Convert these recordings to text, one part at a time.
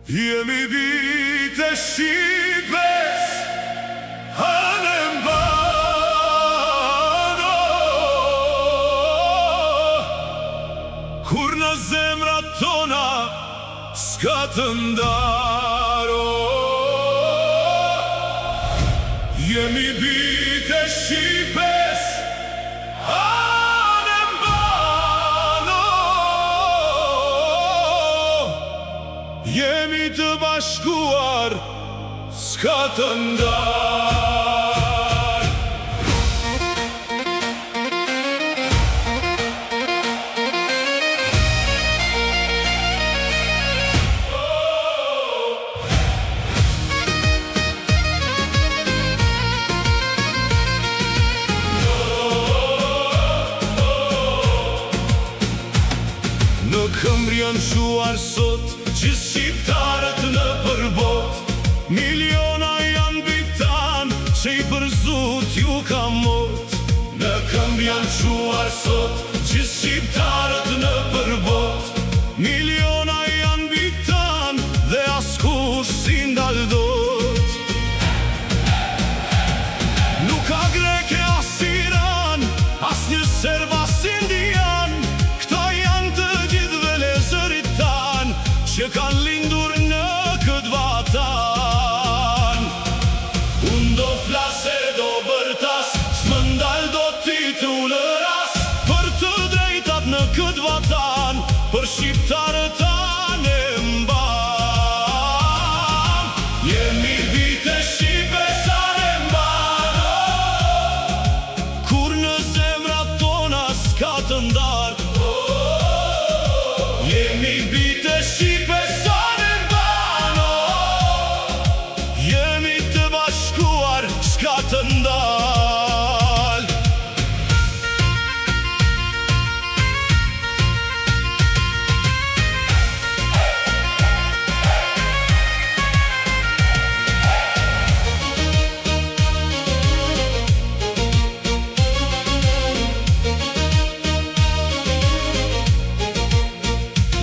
Jemi vite shqipes, hanem bano, kur në zemrat tona s'ka të ndaro. Jemi vite shqipes, hanem bano, jemi të bashkuar, s'ka të ndar. Në këmbë janë shuar sot gjithë shqiptarët në përbot. Miliona janë bitan që i përzut ju ka mot. Në këmbë janë shuar sot gjithë shqiptarët në përbot. Miliona janë bitan dhe askush si ndaldot. Nuk ka greke as Iran, as një serb as indian. Këta janë të gjithë velezërit tan që kanë lindur në këtë vatan. Unë do flase do bërtas, s'më ndal do titulëras, për të drejtat në këtë vatan, për shqiptarët tanë mban. Jemi vite shqipes, hanem bano, kur në zemrat tona s'ka të ndar. Jemi vite shqipes, hanem bano, jemi të bashkuar, s'ka të ndal.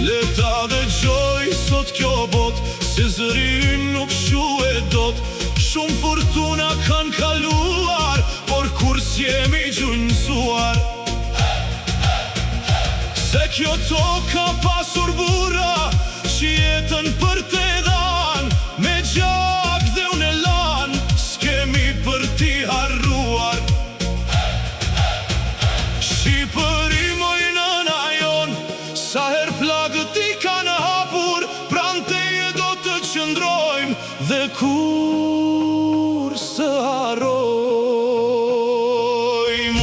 Leta dhe gjoj sot kjo bot, se zëri ynë nuk shuhet dot. Shumë fortuna kanë kaluar, por kur s'jemi gjunjësuar. Se kjo tokë ka pasur burra, që jetën për te dhan, me gjak dhe unë e lan, s'kemi për ti harruar. Shqipëri moj nëna jon, sa her plagët i kanë hapur, pran teje do të qëndrojmë dhe kur së harrojmë.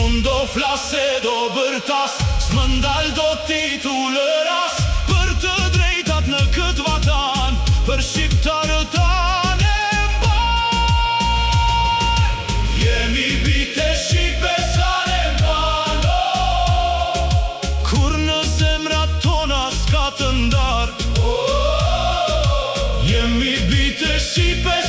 Unë do flase do bërtas, s'më ndal do titulëras, për të drejtat në këtë vatan, për shqiptarët tanë mban. Jemi vite shqipes, hanem bano, kur në zemrat tona s'ka të ndar. Jemi vite shqipes,